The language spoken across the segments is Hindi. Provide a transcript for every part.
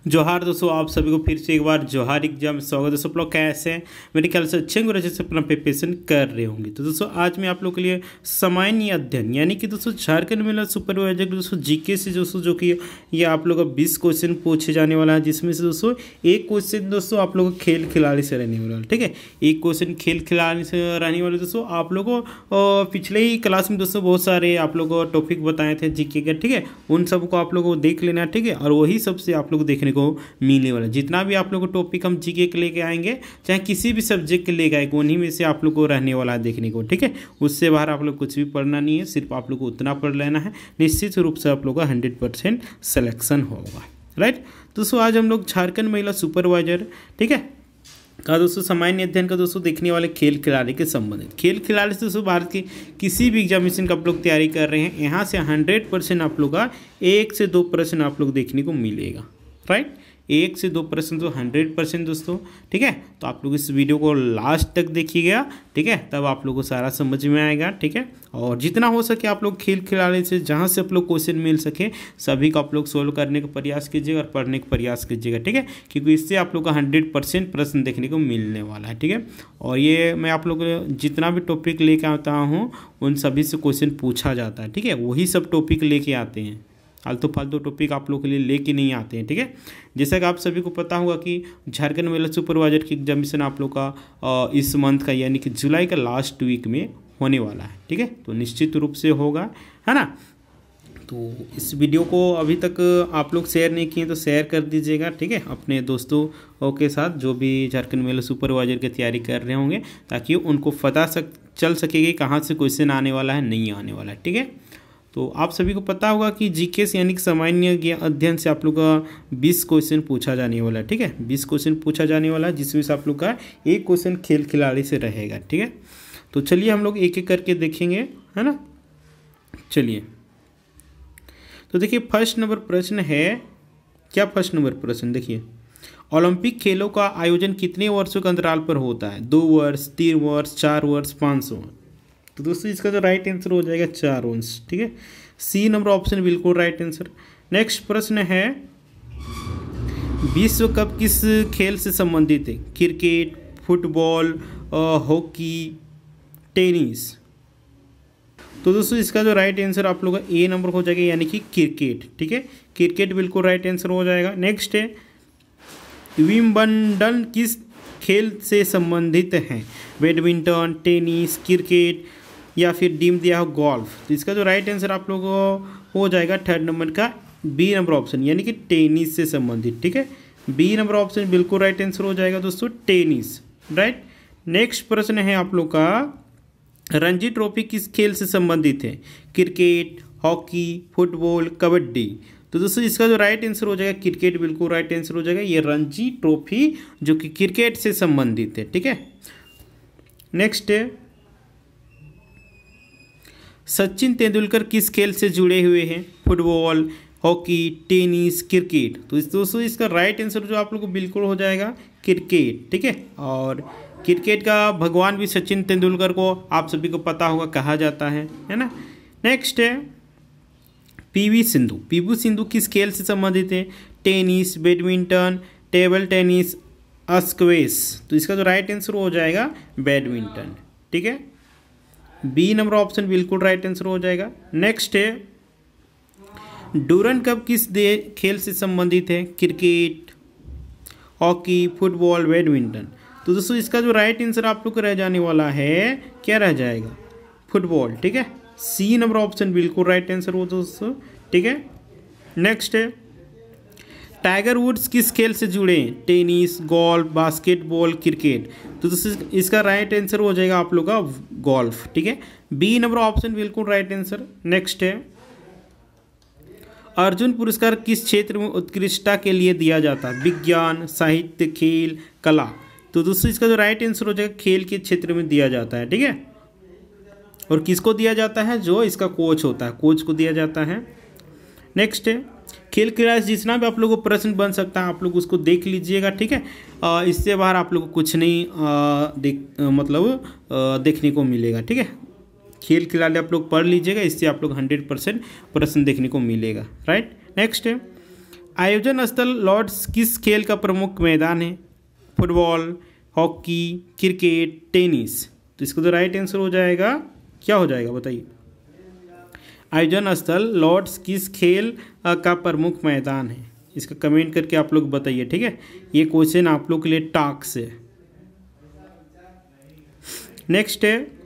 जोहार दोस्तों, आप सभी को फिर से एक बार जोहार एग्जाम स्वागत है। दोस्तों आप लोग कैसे हैं? मेरे ख्याल से अच्छे अच्छे से अपना प्रिपरेशन कर रहे होंगे। तो दोस्तों आज मैं आप लोग के लिए सामान्य अध्ययन यानी कि दोस्तों झारखंड मेला सुपरवाइजर दोस्तों जीके से दोस्तों जो कि ये आप लोग का 20 क्वेश्चन पूछे जाने वाला है, जिसमें से दोस्तों एक क्वेश्चन दोस्तों आप लोग खेल खिलाड़ी से रहने वाला है। ठीक है, एक क्वेश्चन खेल खिलाड़ी से रहने वाले। दोस्तों आप लोगों को पिछले ही क्लास में दोस्तों बहुत सारे आप लोग को टॉपिक बताए थे जीके के। ठीक है, उन सबको आप लोगों को देख लेना। ठीक है, और वही सबसे आप लोग देखने को मिलने वाला। जितना भी आप लोग को टॉपिक हम जीके के लेके आएंगे, चाहे किसी भी सब्जेक्ट के लेके आएंगे, उन्हीं में से आप लोग को रहने वाला है देखने को। ठीक है, उससे बाहर आप लोग कुछ भी पढ़ना नहीं है, सिर्फ आप लोग को उतना पढ़ लेना है। निश्चित रूप से आप लोग का 100% सिलेक्शन होगा। राइट दोस्तों, आज हम लोग झारखंड महिला सुपरवाइजर ठीक है का दोस्तों सामान्य अध्ययन का दोस्तों देखने वाले खेल खिलाड़ी के संबंधित। खेल खिलाड़ी से दोस्तों भारत की किसी भी एग्जामिनेशन का आप लोग तैयारी कर रहे हैं, यहाँ से 100% आप लोग का 1 से 2 प्रश्न आप लोग देखने को मिलेगा। राइट, 1 से 2 प्रश्न तो 100% दोस्तों। ठीक है, तो आप लोग इस वीडियो को लास्ट तक देखिएगा। ठीक है, तब आप लोग को सारा समझ में आएगा। ठीक है, और जितना हो सके आप लोग खेल खिलाड़ी से जहाँ से आप लोग क्वेश्चन मिल सके सभी को आप लोग सोल्व करने का प्रयास कीजिएगा और पढ़ने का प्रयास कीजिएगा। ठीक है, क्योंकि इससे आप लोग का 100% प्रश्न देखने को मिलने वाला है। ठीक है, और ये मैं आप लोग जितना भी टॉपिक लेके आता हूँ उन सभी से क्वेश्चन पूछा जाता है। ठीक है, वही सब टॉपिक लेके आते हैं, आलतू फालतू टॉपिक आप लोग के लिए लेके नहीं आते हैं। ठीक है, जैसा कि आप सभी को पता होगा कि झारखंड महिला सुपरवाइजर की एग्जामिनेशन आप लोग का इस मंथ का यानी कि जुलाई का लास्ट वीक में होने वाला है। ठीक है, तो निश्चित रूप से होगा, है ना। तो इस वीडियो को अभी तक आप लोग शेयर नहीं किए तो शेयर कर दीजिएगा। ठीक है, अपने दोस्तों के साथ जो भी झारखंड महिला सुपरवाइजर की तैयारी कर रहे होंगे, ताकि उनको पता चल सकेगी कहाँ से क्वेश्चन आने वाला है, नहीं आने वाला है। ठीक है, तो आप सभी को पता होगा कि जीके से यानी कि सामान्य अध्ययन से आप लोग का 20 क्वेश्चन पूछा जाने वाला है। ठीक है, 20 क्वेश्चन पूछा जाने वाला है, जिसमें से आप लोग का एक क्वेश्चन खेल खिलाड़ी से रहेगा। ठीक है, तो चलिए हम लोग एक एक करके देखेंगे, है ना। चलिए, तो देखिए फर्स्ट नंबर प्रश्न है क्या। फर्स्ट नंबर प्रश्न देखिए, ओलंपिक खेलों का आयोजन कितने वर्षों के अंतराल पर होता है? 2 वर्ष, 3 वर्ष, 4 वर्ष, 5 वर्ष। तो दोस्तों इसका जो राइट आंसर हो जाएगा 4 वर्ष। ठीक है, सी नंबर ऑप्शन बिल्कुल राइट आंसर। नेक्स्ट प्रश्न है, विश्व कप किस खेल से संबंधित है? Cricket, football, hockey, tennis. तो दोस्तों इसका जो राइट आंसर आप लोगों का ए नंबर हो जाएगा, यानी कि क्रिकेट। ठीक है, क्रिकेट बिल्कुल राइट आंसर हो जाएगा। नेक्स्ट है, विंबलडन किस खेल से संबंधित है? बैडमिंटन, टेनिस, क्रिकेट या फिर डीम दिया हो गोल्फ। तो इसका जो राइट आंसर आप लोगों को हो जाएगा थर्ड नंबर का बी नंबर ऑप्शन, यानी कि टेनिस से संबंधित। ठीक है, बी नंबर ऑप्शन बिल्कुल राइट आंसर हो जाएगा दोस्तों, टेनिस। राइट, नेक्स्ट प्रश्न है आप लोग का, रणजी ट्रॉफी किस खेल से संबंधित है? Cricket, hockey, football, kabaddi. तो दोस्तों इसका जो राइट आंसर हो जाएगा क्रिकेट बिल्कुल राइट आंसर हो जाएगा। ये रणजी ट्रॉफी जो कि क्रिकेट से संबंधित है। ठीक है, नेक्स्ट है, सचिन तेंदुलकर किस खेल से जुड़े हुए हैं? Football, hockey, tennis, cricket. तो दोस्तों इसका राइट आंसर जो आप लोग को बिल्कुल हो जाएगा क्रिकेट। ठीक है, और क्रिकेट का भगवान भी सचिन तेंदुलकर को आप सभी को पता होगा कहा जाता है ना। नेक्स्ट है, पीवी सिंधु किस खेल से संबंधित है? Tennis, badminton, table tennis, squash. तो इसका जो राइट आंसर हो जाएगा बैडमिंटन। ठीक है, बी नंबर ऑप्शन बिल्कुल राइट आंसर हो जाएगा। नेक्स्ट है, डूरन कप किस खेल से संबंधित है? Cricket, hockey, football, badminton. तो दोस्तों इसका जो राइट आंसर आप लोग को रह जाने वाला है, क्या रह जाएगा? फुटबॉल। ठीक है, सी नंबर ऑप्शन बिल्कुल राइट आंसर हो दोस्तों। ठीक है, नेक्स्ट है, टाइगर वुड्स किस खेल से जुड़े हैं? Tennis, golf, basketball, cricket. तो दोस्तों इसका राइट आंसर हो जाएगा आप लोग का गोल्फ। ठीक है, बी नंबर ऑप्शन बिल्कुल राइट आंसर। नेक्स्ट है, अर्जुन पुरस्कार किस क्षेत्र में उत्कृष्टता के लिए दिया जाता है? विज्ञान, साहित्य, खेल, कला। तो दोस्तों इसका जो राइट आंसर हो जाएगा खेल के क्षेत्र में दिया जाता है। ठीक है, और किसको दिया जाता है? जो इसका कोच होता है, कोच को दिया जाता है। नेक्स्ट है, खेल खिलाड़ी जितना भी आप लोगों को प्रश्न बन सकता है आप लोग उसको देख लीजिएगा। ठीक है, इससे बाहर आप लोग को कुछ नहीं देखने को मिलेगा। ठीक है, खेल खिलाड़ी आप लोग पढ़ लीजिएगा, इससे आप लोग 100% प्रश्न देखने को मिलेगा। राइट, नेक्स्ट है, आयोजन स्थल लॉर्ड्स किस खेल का प्रमुख मैदान है? Football, hockey, cricket, tennis. तो इसका जो राइट आंसर हो जाएगा क्या हो जाएगा बताइए? आयोजन स्थल लॉर्ड्स किस खेल का प्रमुख मैदान है? इसका कमेंट करके आप लोग बताइए, ठीक है। ये क्वेश्चन आप लोग के लिए टास्क है। नेक्स्ट है,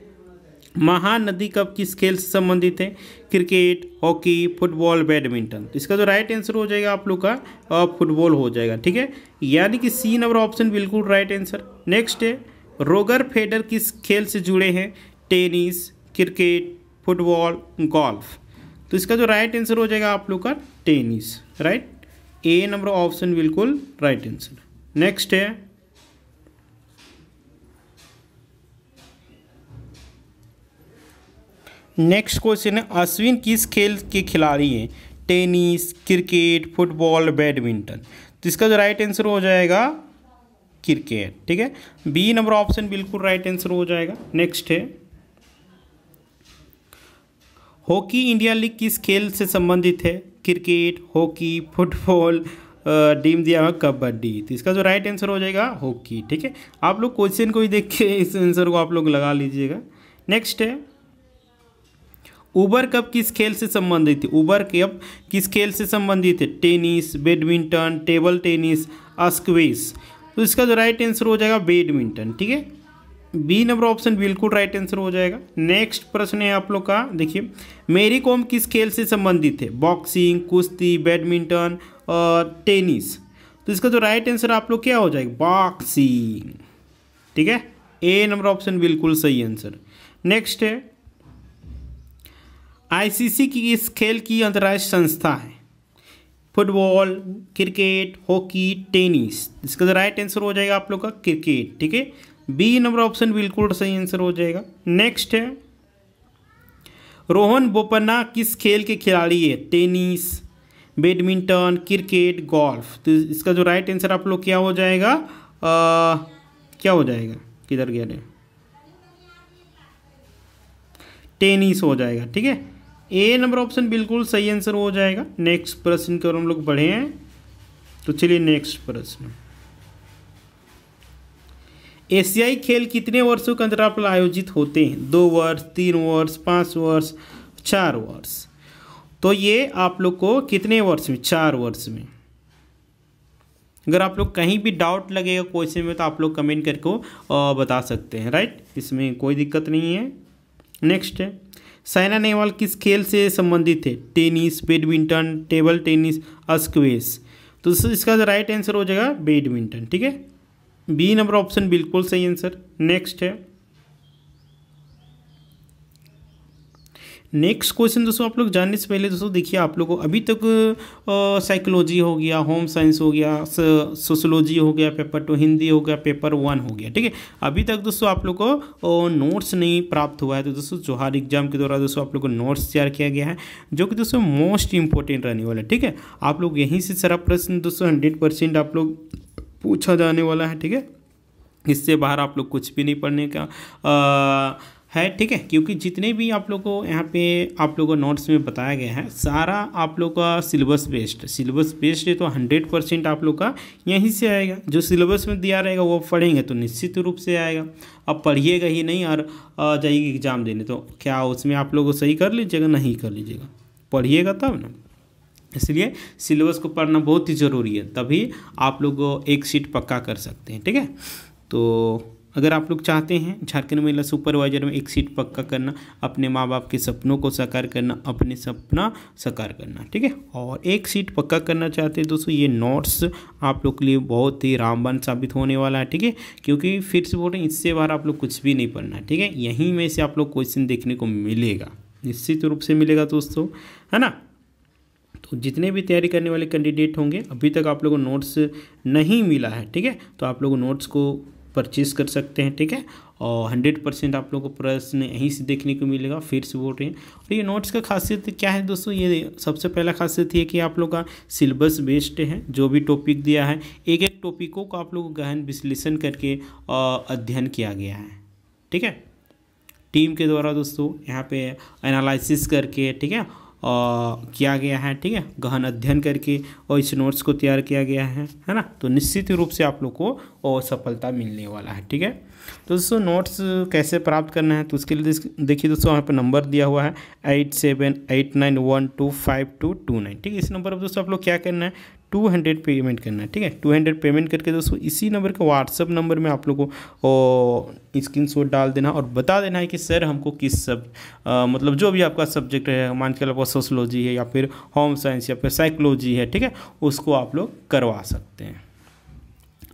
महानदी कप किस खेल से संबंधित है? Cricket, hockey, football, badminton. तो इसका जो राइट आंसर हो जाएगा आप लोग का फुटबॉल हो जाएगा, ठीक है। यानी कि सी नंबर ऑप्शन बिल्कुल राइट आंसर। नेक्स्ट है, रोगर फेडर किस खेल से जुड़े हैं? Tennis, cricket, football, golf. तो इसका जो राइट आंसर हो जाएगा आप लोग का टेनिस, राइट। ए नंबर ऑप्शन बिल्कुल राइट आंसर। नेक्स्ट है, नेक्स्ट क्वेश्चन है, अश्विन किस खेल के खिलाड़ी हैं? Tennis, cricket, football, badminton. तो इसका जो राइट आंसर हो जाएगा क्रिकेट, ठीक है। बी नंबर ऑप्शन बिल्कुल राइट आंसर हो जाएगा। नेक्स्ट है, हॉकी इंडिया लीग किस खेल से संबंधित है? क्रिकेट, हॉकी, फुटबॉल, टीम दिया हुआ कबड्डी। तो इसका जो राइट आंसर हो जाएगा हॉकी, ठीक है। आप लोग क्वेश्चन को ही देख के इस आंसर को आप लोग लगा लीजिएगा। नेक्स्ट है, उबर कप किस खेल से संबंधित है? उबर कप किस खेल से संबंधित है? Tennis, badminton, table tennis, squash. तो इसका जो राइट आंसर हो जाएगा बैडमिंटन, ठीक है। बी नंबर ऑप्शन बिल्कुल राइट आंसर हो जाएगा। नेक्स्ट प्रश्न है आप लोग का, देखिए, मैरी कॉम किस खेल से संबंधित है? बॉक्सिंग, कुश्ती, बैडमिंटन और टेनिस। तो इसका जो राइट आंसर आप लोग क्या हो जाएगा? बॉक्सिंग, ठीक है। ए नंबर ऑप्शन बिल्कुल सही आंसर। नेक्स्ट है, आईसीसी की इस खेल की अंतर्राष्ट्रीय संस्था है? Football, cricket, hockey, tennis. इसका जो राइट आंसर हो जाएगा आप लोग का क्रिकेट, ठीक है। बी नंबर ऑप्शन बिल्कुल सही आंसर हो जाएगा। नेक्स्ट है, रोहन बोपन्ना किस खेल के खिलाड़ी है? Tennis, badminton, cricket, golf. तो इसका जो राइट आंसर आप लोग क्या हो जाएगा? क्या हो जाएगा? किधर गया रे? टेनिस हो जाएगा, ठीक है। ए नंबर ऑप्शन बिल्कुल सही आंसर हो जाएगा। नेक्स्ट प्रश्न की ओर हम लोग बढ़े हैं, तो चलिए नेक्स्ट प्रश्न, एशियाई खेल कितने वर्षों के अंतराल पर आयोजित होते हैं? 2 वर्ष, 3 वर्ष, 5 वर्ष, 4 वर्ष। तो ये आप लोग को कितने वर्ष में? 4 वर्ष में। अगर आप लोग कहीं भी डाउट लगेगा क्वेश्चन में तो आप लोग कमेंट करके बता सकते हैं, राइट। इसमें कोई दिक्कत नहीं है। नेक्स्ट है, साइना नेहवाल किस खेल से संबंधित है? Tennis, badminton, table tennis, squash. तो इसका जो राइट आंसर हो जाएगा बैडमिंटन, ठीक है। बी नंबर ऑप्शन बिल्कुल सही आंसर। नेक्स्ट है, नेक्स्ट क्वेश्चन दोस्तों आप लोग जानने से पहले दोस्तों देखिए, आप लोगों को अभी तक साइकोलॉजी हो गया, होम साइंस हो गया, सोशोलॉजी हो गया, पेपर 2 हिंदी हो गया, पेपर 1 हो गया, ठीक है। अभी तक दोस्तों आप लोग को नोट्स नहीं प्राप्त हुआ है, तो दोस्तों जोहार एग्जाम के दौरान दोस्तों आप लोग को नोट्स तैयार किया गया है, जो कि दोस्तों मोस्ट इंपॉर्टेंट रहने वाला है, ठीक है। आप लोग यहीं से सारा प्रश्न दोस्तों 100% आप लोग पूछा जाने वाला है, ठीक है। इससे बाहर आप लोग कुछ भी नहीं पढ़ने का है, ठीक है। क्योंकि जितने भी आप लोग को यहाँ पे आप लोगों को नोट्स में बताया गया है, सारा आप लोग का सिलेबस बेस्ड है, तो 100% आप लोग का यहीं से आएगा। जो सिलेबस में दिया रहेगा वो पढ़ेंगे तो निश्चित रूप से आएगा। अब पढ़िएगा ही नहीं और जाइए एग्ज़ाम देने, तो क्या उसमें आप लोग सही कर लीजिएगा? नहीं कर लीजिएगा, पढ़िएगा तब ना। इसलिए सिलेबस को पढ़ना बहुत ही ज़रूरी है, तभी आप लोग एक सीट पक्का कर सकते हैं, ठीक है। तो अगर आप लोग चाहते हैं झारखंड महिला सुपरवाइजर में एक सीट पक्का करना, अपने माँ बाप के सपनों को साकार करना, अपने सपना साकार करना, ठीक है, और एक सीट पक्का करना चाहते हैं दोस्तों, ये नोट्स आप लोग के लिए बहुत ही रामबाण साबित होने वाला है, ठीक है। क्योंकि फिर से बोल रहे हैं, इससे बाहर आप लोग कुछ भी नहीं पढ़ना है, ठीक है। यहीं में से आप लोग क्वेश्चन देखने को मिलेगा, निश्चित रूप से मिलेगा दोस्तों, है ना। तो जितने भी तैयारी करने वाले कैंडिडेट होंगे, अभी तक आप लोगों को नोट्स नहीं मिला है, ठीक है, तो आप लोग नोट्स को परचेज कर सकते हैं, ठीक है। और 100% आप लोगों को प्रश्न यहीं से देखने को मिलेगा, फिर से बोल रहे हैं। और ये नोट्स का खासियत क्या है दोस्तों? ये सबसे पहला खासियत ये कि आप लोग का सिलेबस बेस्ड है, जो भी टॉपिक दिया है, एक एक टॉपिकों को आप लोग को गहन विश्लेषण करके अध्ययन किया गया है, ठीक है, टीम के द्वारा दोस्तों यहाँ पे एनालिसिस करके, ठीक है, किया गया है, ठीक है, गहन अध्ययन करके और इस नोट्स को तैयार किया गया है ना, तो निश्चित रूप से आप लोग को सफलता मिलने वाला है, ठीक है। तो दोस्तों नोट्स कैसे प्राप्त करना है, तो उसके लिए देखिए दोस्तों यहाँ पर नंबर दिया हुआ है 8789125229, ठीक है। इस नंबर पर दोस्तों आप लोग क्या करना है, 200 पेमेंट करना है, ठीक है। 200 पेमेंट करके दोस्तों इसी नंबर के व्हाट्सअप नंबर में आप लोगों को स्क्रीनशॉट डाल देना और बता देना है कि सर हमको किस मतलब जो भी आपका सब्जेक्ट है, मान के आपका सोशलॉजी है या फिर होम साइंस या फिर साइकोलॉजी है, ठीक है, उसको आप लोग करवा सकते हैं,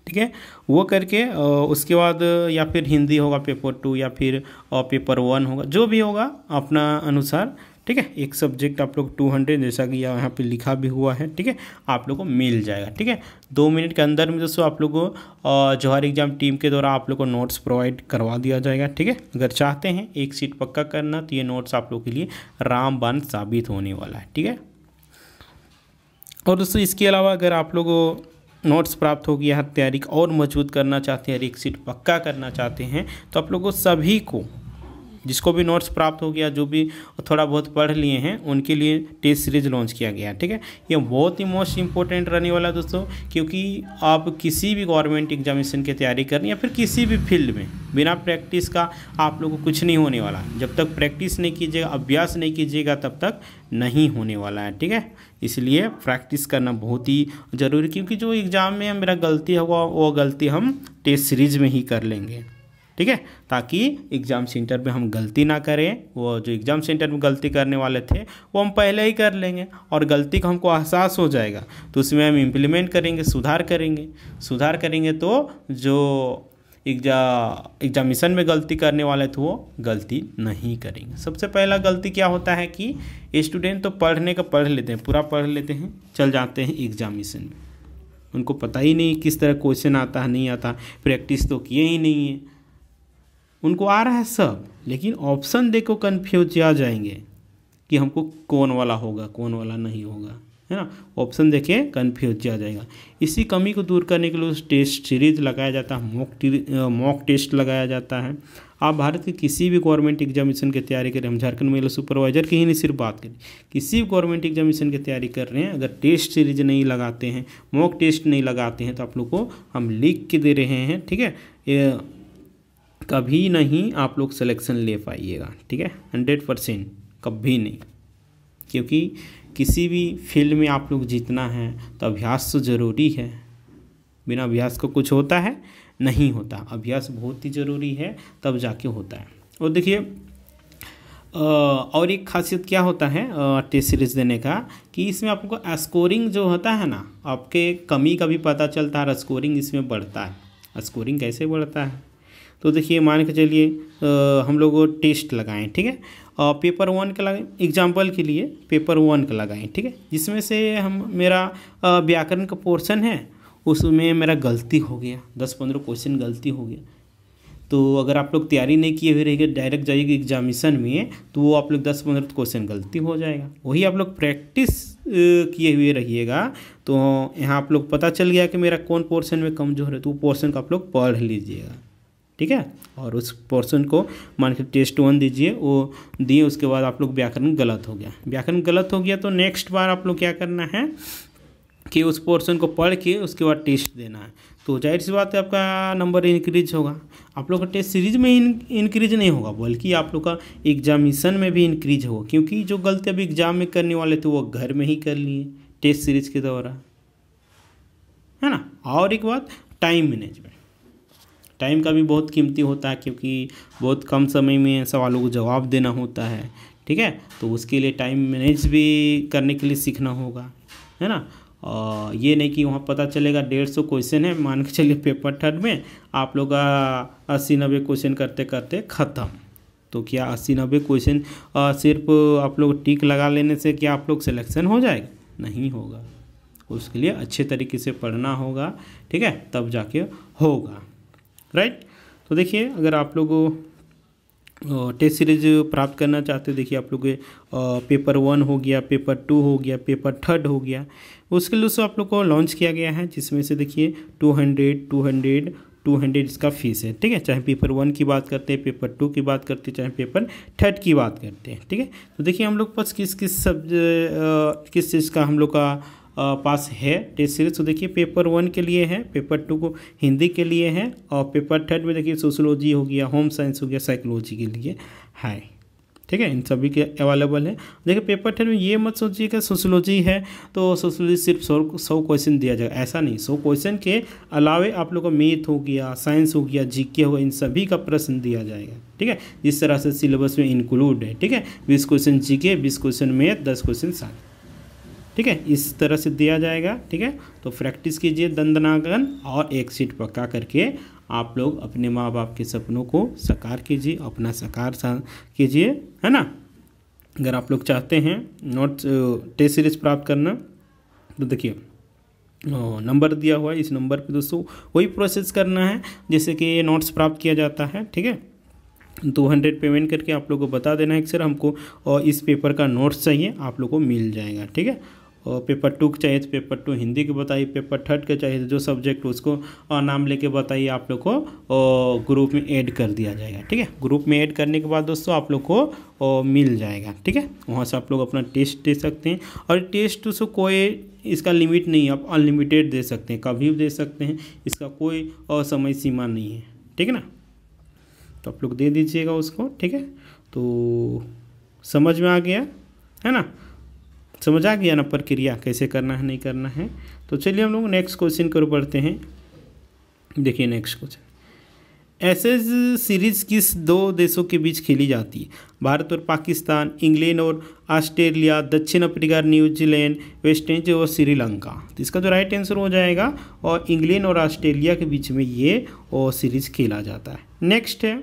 ठीक है। वो करके उसके बाद या फिर हिंदी होगा पेपर 2 या फिर पेपर 1 होगा, जो भी होगा अपना अनुसार, ठीक है। एक सब्जेक्ट आप लोग 200 जैसा कि यहाँ पे लिखा भी हुआ है, ठीक है, आप लोग को मिल जाएगा, ठीक है। 2 मिनट के अंदर में दोस्तों आप लोग को जौहर एग्जाम टीम के द्वारा आप लोग को नोट्स प्रोवाइड करवा दिया जाएगा, ठीक है। अगर चाहते हैं एक सीट पक्का करना तो ये नोट्स आप लोग के लिए रामबाण साबित होने वाला है, ठीक है। और दोस्तों इसके अलावा अगर आप लोग नोट्स प्राप्त हो गया है, तैयारी और मजबूत करना चाहते हैं, एक सीट पक्का करना चाहते हैं, तो आप लोगों सभी को जिसको भी नोट्स प्राप्त हो गया, जो भी थोड़ा बहुत पढ़ लिए हैं, उनके लिए टेस्ट सीरीज लॉन्च किया गया, ठीक है। ये बहुत ही मोस्ट इंपॉर्टेंट रहने वाला है दोस्तों, क्योंकि आप किसी भी गवर्नमेंट एग्जामिनेशन की तैयारी करनी या फिर किसी भी फील्ड में बिना प्रैक्टिस का आप लोगों को कुछ नहीं होने वाला। जब तक प्रैक्टिस नहीं कीजिएगा, अभ्यास नहीं कीजिएगा, तब तक नहीं होने वाला है, ठीक है। इसलिए प्रैक्टिस करना बहुत ही ज़रूरी, क्योंकि जो एग्ज़ाम में मेरा गलती होगा वो गलती हम टेस्ट सीरीज में ही कर लेंगे, ठीक है, ताकि एग्ज़ाम सेंटर में हम गलती ना करें। वो जो एग्ज़ाम सेंटर में गलती करने वाले थे वो हम पहले ही कर लेंगे और गलती का हमको एहसास हो जाएगा, तो उसमें हम इम्प्लीमेंट करेंगे, सुधार करेंगे तो जो एग्जामिनेशन में गलती करने वाले थे वो गलती नहीं करेंगे। सबसे पहला गलती क्या होता है कि स्टूडेंट तो पढ़ने का पढ़ लेते हैं, पूरा पढ़ लेते हैं, चल जाते हैं एग्जामिनेशन में, उनको पता ही नहीं किस तरह क्वेश्चन आता है नहीं आता, प्रैक्टिस तो किए ही नहीं है, उनको आ रहा है सब, लेकिन ऑप्शन देखो कन्फ्यूज आ जाएंगे कि हमको कौन वाला होगा कौन वाला नहीं होगा, है ना। ऑप्शन देखे कन्फ्यूज आ जाएगा। इसी कमी को दूर करने के लिए टेस्ट सीरीज लगाया जाता है, मॉक टेस्ट लगाया जाता है। आप भारत के किसी भी गवर्नमेंट एग्जामिनेशन की तैयारी करें, हम झारखंड महिला सुपरवाइजर की ही नहीं सिर्फ बात करें, किसी भी गवर्नमेंट एग्जामिनेशन की तैयारी कर रहे हैं, अगर टेस्ट सीरीज नहीं लगाते हैं, मॉक टेस्ट नहीं लगाते हैं, तो आप लोग को हम लिख के दे रहे हैं, ठीक है, कभी नहीं आप लोग सिलेक्शन ले पाइएगा, ठीक है, 100% कभी नहीं। क्योंकि किसी भी फील्ड में आप लोग जीतना है तो अभ्यास तो ज़रूरी है, बिना अभ्यास को कुछ होता है नहीं होता, अभ्यास बहुत ही ज़रूरी है, तब जाके होता है। और देखिए और एक खासियत क्या होता है टेस्ट सीरीज देने का, कि इसमें आपको स्कोरिंग जो होता है ना, आपके कमी का भी पता चलता है, स्कोरिंग इसमें बढ़ता है। स्कोरिंग कैसे बढ़ता है, तो देखिए मान के चलिए हम लोग टेस्ट लगाएं, ठीक है, पेपर 1 का लगाएं, एग्जाम्पल के लिए पेपर 1 का लगाएं, ठीक है, जिसमें से मेरा व्याकरण का पोर्शन है, उसमें मेरा गलती हो गया, 10-15 क्वेश्चन गलती हो गया। तो अगर आप लोग तैयारी नहीं किए हुए रहेंगे, डायरेक्ट जाइएगा एग्जामिनेशन में, तो वो आप लोग 10-15 क्वेश्चन गलती हो जाएगा। वही आप लोग प्रैक्टिस किए हुए रहिएगा, तो यहाँ आप लोग पता चल गया कि मेरा कौन पोर्शन में कमजोर है, तो वो पोर्शन को आप लोग पढ़ लीजिएगा, ठीक है। और उस पोर्शन को मान के टेस्ट 1 दीजिए, वो दिए, उसके बाद आप लोग व्याकरण गलत हो गया, तो नेक्स्ट बार आप लोग क्या करना है कि उस पोर्शन को पढ़ के उसके बाद टेस्ट देना है, तो जाहिर सी बात है आपका नंबर इंक्रीज होगा। आप लोग का टेस्ट सीरीज में इंक्रीज नहीं होगा, बल्कि आप लोग का एग्जामिनेशन में भी इंक्रीज होगा, क्योंकि जो गलती अभी एग्जाम में करने वाले थे वो घर में ही कर लिए टेस्ट सीरीज के द्वारा, है ना। और एक बात, टाइम मैनेजमेंट, टाइम का भी बहुत कीमती होता है, क्योंकि बहुत कम समय में सवालों को जवाब देना होता है, ठीक है, तो उसके लिए टाइम मैनेज भी करने के लिए सीखना होगा, है ना। ये नहीं कि वहाँ पता चलेगा 150 क्वेश्चन है, मान के चलिए पेपर 3 में आप लोग 80-90 क्वेश्चन करते करते ख़त्म, तो क्या 80-90 क्वेश्चन सिर्फ आप लोग टिक लगा लेने से क्या आप लोग सिलेक्शन हो जाएगा? नहीं होगा, उसके लिए अच्छे तरीके से पढ़ना होगा, ठीक है, तब जाके होगा, राइट। तो देखिए अगर आप लोग टेस्ट सीरीज प्राप्त करना चाहते हैं, देखिए आप लोग पेपर 1 हो गया, पेपर 2 हो गया, पेपर 3 हो गया, उसके लिए आप लोग को लॉन्च किया गया है, जिसमें से देखिए 200, 200, 200 इसका फीस है। ठीक है, चाहे पेपर 1 की बात करते हैं, पेपर 2 की बात करते हैं, चाहे पेपर 3 की बात करते हैं। ठीक है, तो देखिए हम लोग पास किस चीज़ का हम लोग का पास है टेस्ट सीरीज। तो देखिए पेपर 1 के लिए है, पेपर 2 को हिंदी के लिए है, और पेपर 3 में देखिए सोशोलॉजी हो गया, होम साइंस हो गया, साइकोलॉजी के लिए है। ठीक है, इन सभी के अवेलेबल है। देखिए पेपर 10 में ये मत सोचिए कि सोशोलॉजी है तो सोशोलॉजी सिर्फ 100 क्वेश्चन दिया जाएगा, ऐसा नहीं। 100 क्वेश्चन के अलावे आप लोग को मैथ हो गया, साइंस हो गया, जीके हो गया, इन सभी का प्रश्न दिया जाएगा। ठीक है, जिस तरह से सिलेबस में इंक्लूड है। ठीक है, 20 question GK, 20 question math, 10 question science. ठीक है, इस तरह से दिया जाएगा। ठीक है, तो प्रैक्टिस कीजिए दंदनाकन, और एक सीट पक्का करके आप लोग अपने माँ बाप के सपनों को साकार कीजिए, अपना साकार कीजिए, है ना। अगर आप लोग चाहते हैं नोट्स टेस्ट सीरीज प्राप्त करना, तो देखिए नंबर दिया हुआ है, इस नंबर पे दोस्तों वही प्रोसेस करना है जैसे कि ये नोट्स प्राप्त किया जाता है। ठीक है, 200 पेमेंट करके आप लोग को बता देना है कि सर हमको और इस पेपर का नोट्स चाहिए, आप लोग को मिल जाएगा। ठीक है, और पेपर 2 चाहिए तो पेपर 2 हिंदी के बताइए, पेपर 3 के चाहिए तो जो सब्जेक्ट उसको नाम लेके बताइए, आप लोग को ग्रुप में ऐड कर दिया जाएगा। ठीक है, ग्रुप में ऐड करने के बाद दोस्तों आप लोग को मिल जाएगा। ठीक है, वहाँ से आप लोग अपना टेस्ट दे सकते हैं, और टेस्ट तो कोई इसका लिमिट नहीं है, आप अनलिमिटेड दे सकते हैं, कभी भी दे सकते हैं, इसका कोई समय सीमा नहीं है। ठीक है ना, तो आप लोग दे दीजिएगा उसको। ठीक है, तो समझ में आ गया है ना, समझ आ गया ना प्रक्रिया कैसे करना है नहीं करना है। तो चलिए हम लोग नेक्स्ट क्वेश्चन की ओर बढ़ते हैं। देखिए नेक्स्ट क्वेश्चन, एशेज सीरीज किस 2 देशों के बीच खेली जाती है? भारत और पाकिस्तान, इंग्लैंड और ऑस्ट्रेलिया, दक्षिण अफ्रीका, न्यूजीलैंड, वेस्ट इंडीज और श्रीलंका। तो इसका जो राइट आंसर हो जाएगा, और इंग्लैंड और ऑस्ट्रेलिया के बीच में ये सीरीज खेला जाता है। नेक्स्ट है,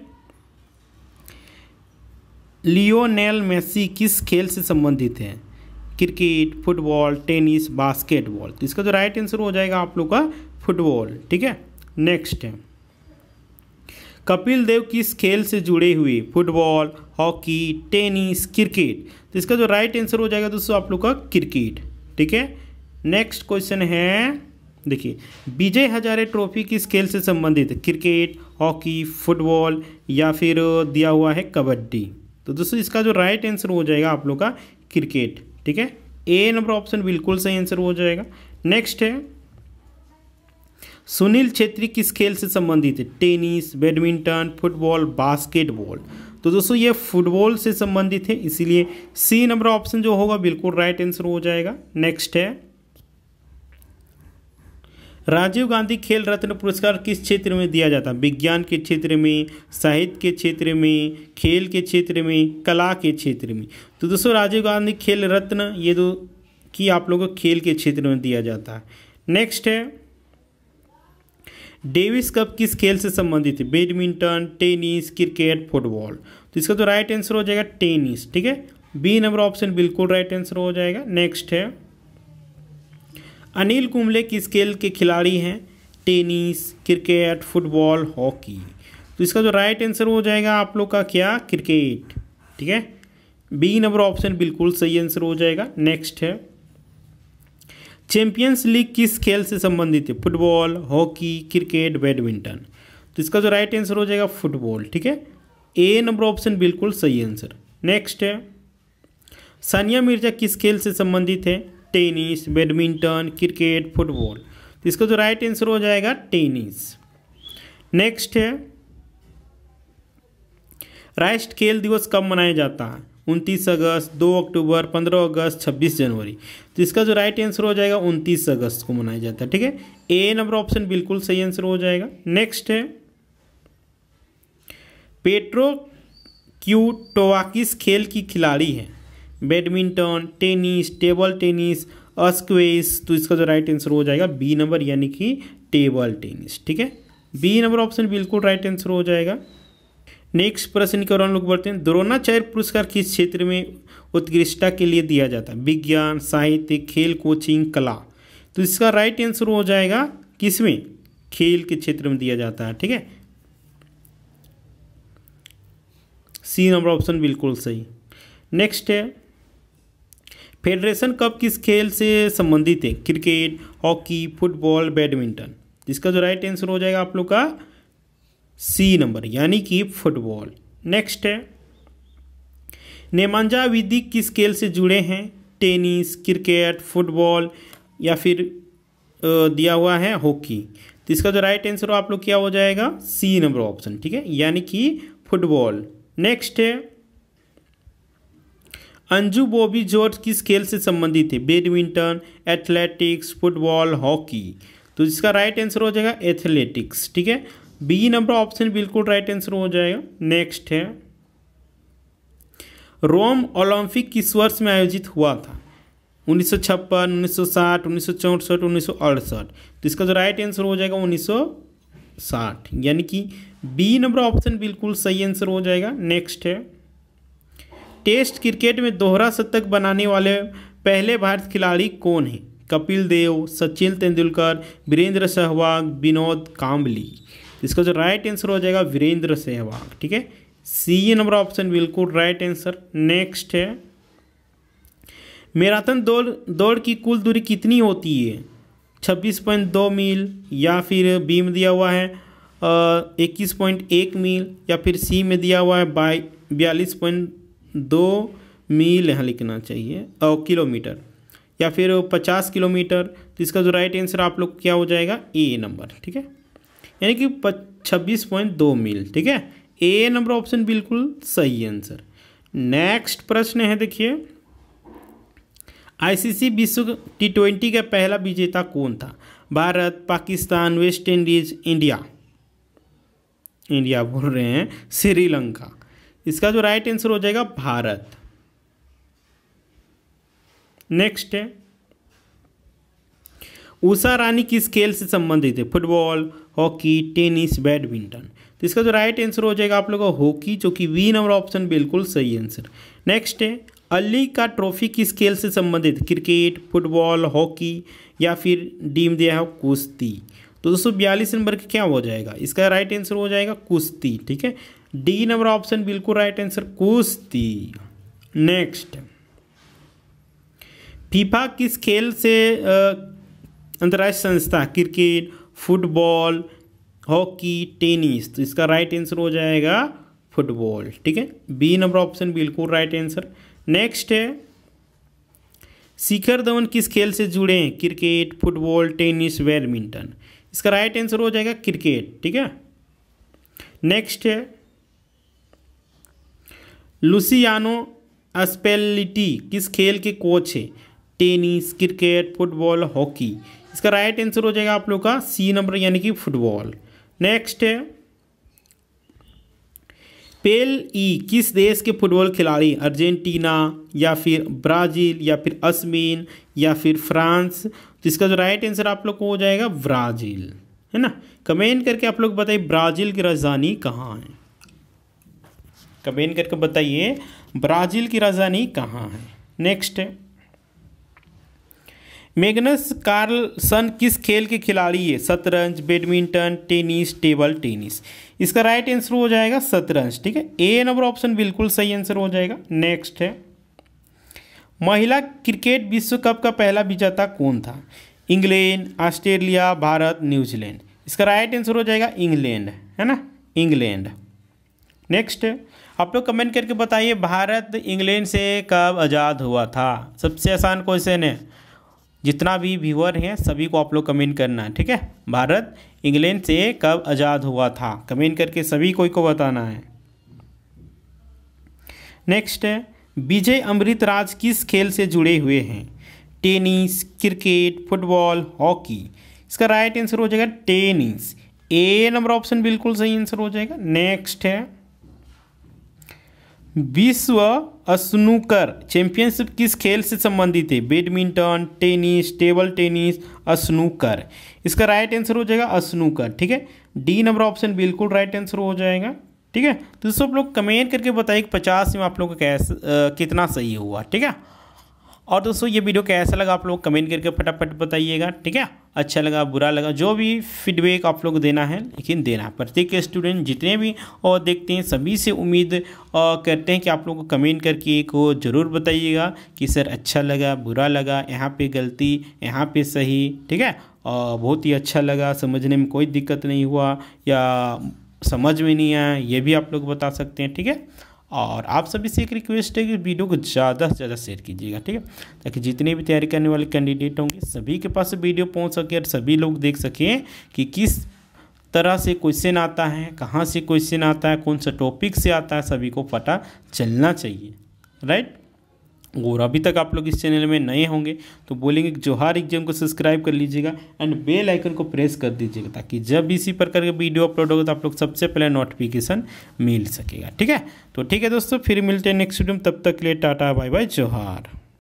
लियोनेल मेसी किस खेल से संबंधित है? Cricket, football, tennis, basketball. तो इसका जो राइट आंसर हो जाएगा आप लोग का फुटबॉल। ठीक है, नेक्स्ट है, कपिल देव किस खेल से जुड़े हुए? Football, hockey, tennis, cricket. तो इसका जो राइट आंसर हो जाएगा दोस्तों आप लोग का क्रिकेट। ठीक है, नेक्स्ट क्वेश्चन है, देखिए विजय हजारे ट्रॉफी किस खेल से संबंधित है? क्रिकेट, हॉकी, फुटबॉल, या फिर दिया हुआ है कबड्डी। तो दोस्तों इसका जो राइट आंसर हो जाएगा आप लोग का क्रिकेट। ठीक है, ए नंबर ऑप्शन बिल्कुल सही आंसर हो जाएगा। नेक्स्ट है, सुनील छेत्री किस खेल से संबंधित है? Tennis, badminton, football, basketball. तो दोस्तों ये फुटबॉल से संबंधित है, इसीलिए सी नंबर ऑप्शन जो होगा बिल्कुल राइट आंसर हो जाएगा। नेक्स्ट है, राजीव गांधी खेल रत्न पुरस्कार किस क्षेत्र में दिया जाता है? विज्ञान के क्षेत्र में, साहित्य के क्षेत्र में, खेल के क्षेत्र में, कला के क्षेत्र में। तो दोस्तों राजीव गांधी खेल रत्न ये 2 की आप लोगों को खेल के क्षेत्र में दिया जाता है। नेक्स्ट है, डेविस कप किस खेल से संबंधित है? Badminton, tennis, cricket, football. तो इसका जो राइट आंसर हो जाएगा टेनिस। ठीक है, बी नंबर ऑप्शन बिल्कुल राइट आंसर हो जाएगा। नेक्स्ट है, अनिल कुंबले किस खेल के खिलाड़ी हैं? Tennis, cricket, football, hockey. तो इसका जो राइट आंसर हो जाएगा आप लोग का क्या? क्रिकेट। ठीक है, बी नंबर ऑप्शन बिल्कुल सही आंसर हो जाएगा। नेक्स्ट है, चैंपियंस लीग किस खेल से संबंधित है? Football, hockey, cricket, badminton. तो इसका जो राइट आंसर हो जाएगा फुटबॉल। ठीक है, ए नंबर ऑप्शन बिल्कुल सही आंसर। नेक्स्ट है, सानिया मिर्जा किस खेल से संबंधित है? Tennis, badminton, cricket, football. तो इसका जो राइट आंसर हो जाएगा टेनिस। नेक्स्ट है, राष्ट्रीय खेल दिवस कब मनाया जाता है? 29 अगस्त, 2 अक्टूबर, 15 अगस्त, 26 जनवरी। तो इसका जो राइट आंसर हो जाएगा 29 अगस्त को मनाया जाता है। ठीक है, ए नंबर ऑप्शन बिल्कुल सही आंसर हो जाएगा। नेक्स्ट है, पेट्रो क्यूटोवा किस खेल की खिलाड़ी है? Badminton, tennis, table tennis, squash. तो इसका जो राइट आंसर हो जाएगा बी नंबर यानी कि टेबल टेनिस। ठीक है, बी नंबर ऑप्शन बिल्कुल राइट आंसर हो जाएगा। नेक्स्ट प्रश्न की ओर हम लोग बढ़ते हैं, द्रोणाचार्य पुरस्कार किस क्षेत्र में उत्कृष्टता के लिए दिया जाता है? विज्ञान, साहित्य, खेल, कोचिंग, कला। तो इसका राइट आंसर हो जाएगा किसमें? खेल के क्षेत्र में दिया जाता है। ठीक है, सी नंबर ऑप्शन बिल्कुल सही। नेक्स्ट है, फेडरेशन कप किस खेल से संबंधित है? Cricket, hockey, football, badminton. जिसका जो राइट आंसर हो जाएगा आप लोग का सी नंबर यानी कि फुटबॉल। नेक्स्ट है, नेमांजा विधि किस खेल से जुड़े हैं? टेनिस, क्रिकेट, फुटबॉल या फिर दिया हुआ है हॉकी। तो इसका जो राइट आंसर आप लोग क्या हो जाएगा? सी नंबर ऑप्शन, ठीक है, यानी कि फुटबॉल। नेक्स्ट है, अंजू बॉबी जॉर्ज किस खेल से संबंधित है? Badminton, athletics, football, hockey. तो इसका राइट आंसर हो जाएगा एथलेटिक्स, ठीक है, बी नंबर ऑप्शन बिल्कुल राइट आंसर हो जाएगा। नेक्स्ट है, रोम ओलंपिक किस वर्ष में आयोजित हुआ था? 1956, 1960, 1964, 1968। तो इसका जो राइट आंसर हो जाएगा 1960, यानी कि बी नंबर ऑप्शन बिल्कुल सही आंसर हो जाएगा। नेक्स्ट है, टेस्ट क्रिकेट में दोहरा शतक बनाने वाले पहले भारतीय खिलाड़ी कौन है? कपिल देव, सचिन तेंदुलकर, वीरेंद्र सहवाग, विनोद कांबली। इसका जो राइट आंसर हो जाएगा वीरेंद्र सहवाग, ठीक है, सी नंबर ऑप्शन बिल्कुल राइट आंसर। नेक्स्ट है, मैराथन दौड़ की कुल दूरी कितनी होती है? 26.2 मील या फिर बी में दिया हुआ है 21.1 मील या फिर सी में दिया हुआ है 42.2 मील, यहाँ लिखना चाहिए किलोमीटर, या फिर 50 किलोमीटर। तो इसका जो राइट आंसर आप लोग क्या हो जाएगा? ए नंबर, ठीक है, यानी कि 26.2 मील, ठीक है, ए नंबर ऑप्शन बिल्कुल सही आंसर। नेक्स्ट प्रश्न है, देखिए, आईसीसी विश्व T20 का पहला विजेता कौन था? Bharat, Pakistan, West Indies, India बोल रहे हैं, श्रीलंका। इसका जो राइट आंसर हो जाएगा भारत। नेक्स्ट है, उषा रानी किस खेल से संबंधित है? Football, hockey, tennis, badminton. तो इसका जो राइट आंसर हो जाएगा आप लोगों को हॉकी, जो कि बी नंबर ऑप्शन बिल्कुल सही आंसर। नेक्स्ट है, अली का ट्रॉफी किस खेल से संबंधित? क्रिकेट, फुटबॉल, हॉकी या फिर डी में दिया है कुश्ती। तो 242 नंबर का क्या हो जाएगा? इसका राइट आंसर हो जाएगा कुश्ती, ठीक है, डी नंबर ऑप्शन बिल्कुल राइट आंसर कुश्ती। नेक्स्ट, फीफा किस खेल से अंतर्राष्ट्रीय संस्था? Cricket, football, hockey, tennis. तो इसका राइट आंसर हो जाएगा फुटबॉल, ठीक है, बी नंबर ऑप्शन बिल्कुल राइट आंसर। नेक्स्ट है, शिखर धवन किस खेल से जुड़े हैं? Cricket, football, tennis, badminton. इसका राइट आंसर हो जाएगा क्रिकेट, ठीक है। नेक्स्ट है, लुसियानो स्पेलिटी किस खेल के कोच है? Tennis, cricket, football, hockey. इसका राइट आंसर हो जाएगा आप लोग का सी नंबर यानी कि फुटबॉल। नेक्स्ट है, पेल ई किस देश के फुटबॉल खिलाड़ी? अर्जेंटीना या फिर ब्राज़ील या फिर स्पेन या फिर फ्रांस। तो इसका जो राइट आंसर आप लोग को हो जाएगा ब्राज़ील, है ना। कमेंट करके आप लोग बताइए ब्राज़ील की राजधानी कहाँ है? कमेंट करके बताइए ब्राज़ील की राजधानी कहाँ है। नेक्स्ट है, मैग्नस कार्लसन किस खेल के खिलाड़ी है? शतरंज, बैडमिंटन, टेनिस, टेबल टेनिस। इसका राइट आंसर हो जाएगा शतरंज, ठीक है, ए नंबर ऑप्शन बिल्कुल सही आंसर हो जाएगा। नेक्स्ट है, महिला क्रिकेट विश्व कप का पहला विजेता कौन था? England, Australia, Bharat, New Zealand. इसका राइट आंसर हो जाएगा इंग्लैंड, है ना, इंग्लैंड। नेक्स्ट है, आप लोग कमेंट करके बताइए भारत इंग्लैंड से कब आज़ाद हुआ था? सबसे आसान क्वेश्चन है, जितना भी व्यूअर हैं सभी को आप लोग कमेंट करना है, ठीक है। भारत इंग्लैंड से कब आज़ाद हुआ था? कमेंट करके सभी को बताना है। नेक्स्ट है, विजय अमृतराज किस खेल से जुड़े हुए हैं? Tennis, cricket, football, hockey. इसका राइट आंसर हो जाएगा टेनिस, ए नंबर ऑप्शन बिल्कुल सही आंसर हो जाएगा। नेक्स्ट है, विश्व स्नूकर चैंपियनशिप किस खेल से संबंधित है? Badminton, tennis, table tennis, snooker. इसका राइट आंसर हो जाएगा स्नूकर, ठीक है, डी नंबर ऑप्शन बिल्कुल राइट आंसर हो जाएगा, ठीक है। तो सब लोग कमेंट करके बताइए कि 50 में आप लोग का कितना सही हुआ, ठीक है। और दोस्तों ये वीडियो कैसा लगा आप लोग कमेंट करके फटाफट बताइएगा, ठीक है। अच्छा लगा, बुरा लगा, जो भी फीडबैक आप लोग देना है लेकिन देना। प्रत्येक स्टूडेंट जितने भी और देखते हैं सभी से उम्मीद करते हैं कि आप लोग को कमेंट करके को ज़रूर बताइएगा कि सर अच्छा लगा, बुरा लगा, यहाँ पे गलती, यहाँ पे सही, ठीक है। बहुत ही अच्छा लगा, समझने में कोई दिक्कत नहीं हुआ या समझ में नहीं आया ये भी आप लोग बता सकते हैं, ठीक है। और आप सभी से एक रिक्वेस्ट है कि वीडियो को ज़्यादा से ज़्यादा शेयर कीजिएगा, ठीक है, ताकि जितने भी तैयारी करने वाले कैंडिडेट होंगे सभी के पास वीडियो पहुंच सके और सभी लोग देख सकें कि किस तरह से क्वेश्चन आता है, कहाँ से क्वेश्चन आता है, कौन सा टॉपिक से आता है, सभी को पता चलना चाहिए, राइट। और अभी तक आप लोग इस चैनल में नए होंगे तो बोलेंगे कि जोहार एग्जाम को सब्सक्राइब कर लीजिएगा एंड बेल आइकन को प्रेस कर दीजिएगा, ताकि जब इसी प्रकार के वीडियो अपलोड होगा तो आप लोग सबसे पहले नोटिफिकेशन मिल सकेगा, ठीक है। तो ठीक है दोस्तों, फिर मिलते हैं नेक्स्ट वीडियो में, तब तक के लिए टाटा बाय बाय जोहार।